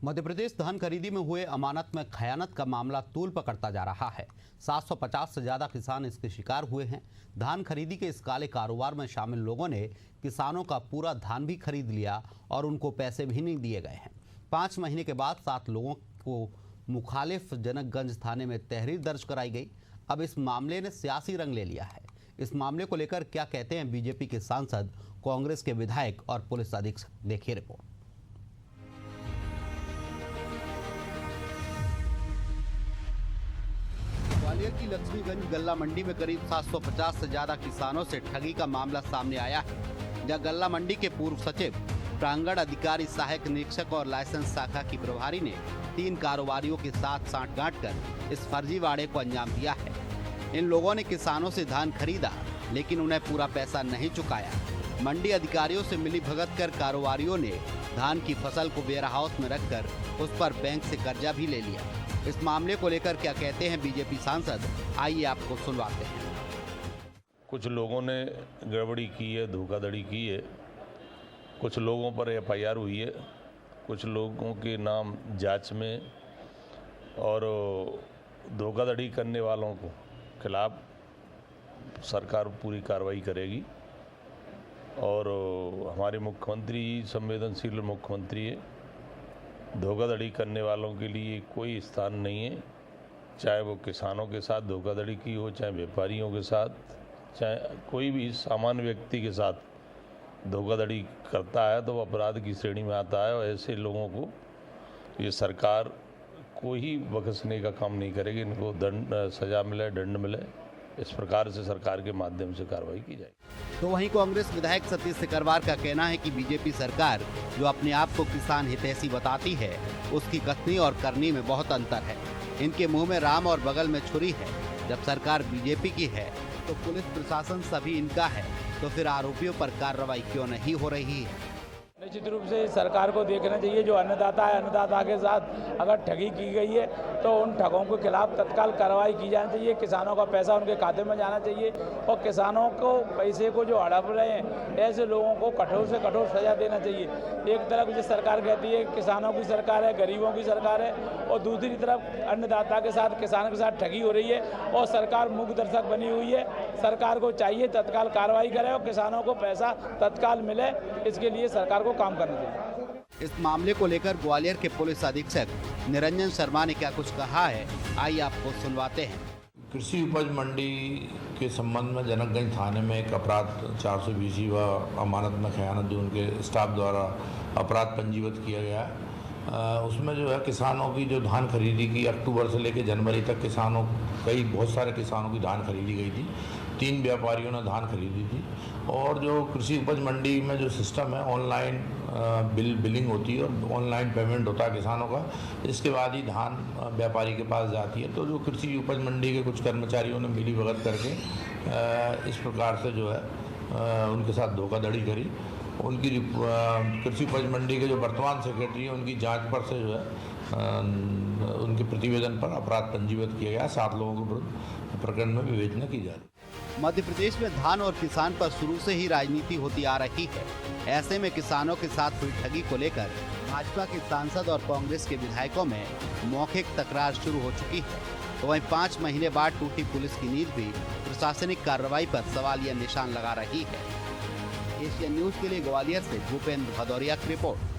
मध्य प्रदेश धान खरीदी में हुए अमानत में खयानत का मामला तूल पकड़ता जा रहा है। 750 से ज्यादा किसान इसके शिकार हुए हैं। धान खरीदी के इस काले कारोबार में शामिल लोगों ने किसानों का पूरा धान भी खरीद लिया और उनको पैसे भी नहीं दिए गए हैं। 5 महीने के बाद 7 लोगों को मुखालिफ जनकगंज थाने में तहरीर दर्ज कराई गई। अब इस मामले ने सियासी रंग ले लिया है। इस मामले को लेकर क्या कहते हैं बीजेपी के सांसद, कांग्रेस के विधायक और पुलिस अधीक्षक, देखिए रिपोर्ट। ग्वालियर की लक्ष्मीगंज गल्ला मंडी में करीब 750 से ज्यादा किसानों से ठगी का मामला सामने आया है। जहां गल्ला मंडी के पूर्व सचिव, प्रांगण अधिकारी, सहायक निरीक्षक और लाइसेंस शाखा की प्रभारी ने 3 कारोबारियों के साथ सांठगांठ कर इस फर्जीवाड़े को अंजाम दिया है। इन लोगों ने किसानों से धान खरीदा, लेकिन उन्हें पूरा पैसा नहीं चुकाया। मंडी अधिकारियों से मिली भगत कर कारोबारियों ने धान की फसल को वेयर हाउस में रखकर उस पर बैंक से कर्जा भी ले लिया। इस मामले को लेकर क्या कहते हैं बीजेपी सांसद, आइए आपको सुनवाते हैं। कुछ लोगों ने गड़बड़ी की है, धोखाधड़ी की है। कुछ लोगों पर एफआईआर हुई है, कुछ लोगों के नाम जांच में, और धोखाधड़ी करने वालों को खिलाफ सरकार पूरी कार्रवाई करेगी। और हमारे मुख्यमंत्री संवेदनशील मुख्यमंत्री है। धोखाधड़ी करने वालों के लिए कोई स्थान नहीं है, चाहे वो किसानों के साथ धोखाधड़ी की हो, चाहे व्यापारियों के साथ, चाहे कोई भी सामान्य व्यक्ति के साथ धोखाधड़ी करता है तो वो अपराध की श्रेणी में आता है। और ऐसे लोगों को ये सरकार कोई बख्शने का काम नहीं करेगी। इनको दंड, सजा मिले, दंड मिले, इस प्रकार से सरकार के माध्यम से कार्रवाई की जाए। तो वहीं कांग्रेस विधायक सतीश सिकरवार का कहना है कि बीजेपी सरकार जो अपने आप को किसान हितैषी बताती है, उसकी कथनी और करनी में बहुत अंतर है। इनके मुंह में राम और बगल में छुरी है। जब सरकार बीजेपी की है तो पुलिस प्रशासन सभी इनका है, तो फिर आरोपियों पर कार्रवाई क्यों नहीं हो रही है? निश्चित रूप से सरकार को देखना चाहिए, जो अन्नदाता है, अन्नदाता के साथ अगर ठगी की गई है तो उन ठगों के खिलाफ तत्काल कार्रवाई की जानी चाहिए। किसानों का पैसा उनके खाते में जाना चाहिए और किसानों को पैसे को जो हड़प रहे हैं ऐसे लोगों को कठोर से कठोर सजा देना चाहिए। एक तरफ जो सरकार कहती है किसानों की सरकार है, गरीबों की सरकार है, और दूसरी तरफ अन्नदाता के साथ, किसानों के साथ ठगी हो रही है और सरकार मूक दर्शक बनी हुई है। सरकार को चाहिए तत्काल कार्रवाई करे और किसानों को पैसा तत्काल मिले, इसके लिए सरकार को काम करना चाहिए। इस मामले को लेकर ग्वालियर के पुलिस अधीक्षक निरंजन शर्मा ने क्या कुछ कहा है, आइए आपको सुनवाते हैं। कृषि उपज मंडी के संबंध में जनकगंज थाने में एक अपराध 420 व अमानत में खयानत जो उनके स्टाफ द्वारा अपराध पंजीबद्ध किया गया है। उसमें जो है किसानों की जो धान खरीदी की अक्टूबर से लेकर जनवरी तक बहुत सारे किसानों की धान खरीदी गई थी। 3 व्यापारियों ने धान खरीदी थी। और जो कृषि उपज मंडी में जो सिस्टम है, ऑनलाइन बिलिंग होती है और ऑनलाइन पेमेंट होता है किसानों का, इसके बाद ही धान व्यापारी के पास जाती है। तो जो कृषि उपज मंडी के कुछ कर्मचारियों ने मिली भगत करके इस प्रकार से जो है उनके साथ धोखाधड़ी करी। उनकी कृषि उपज मंडी के जो वर्तमान सेक्रेटरी हैं, उनकी जांच पर से जो है उनके प्रतिवेदन पर अपराध पंजीबद्ध किया गया। 7 लोगों के विरुद्ध प्रकरण में विवेचना की जा रही है। मध्य प्रदेश में धान और किसान पर शुरू से ही राजनीति होती आ रही है। ऐसे में किसानों के साथ हुई ठगी को लेकर भाजपा के सांसद और कांग्रेस के विधायकों में मौखिक तकरार शुरू हो चुकी है। तो वहीं 5 महीने बाद टूटी पुलिस की नींद भी प्रशासनिक कार्रवाई पर सवालिया निशान लगा रही है। एशियन न्यूज के लिए ग्वालियर से भूपेंद्र भदौरिया की रिपोर्ट।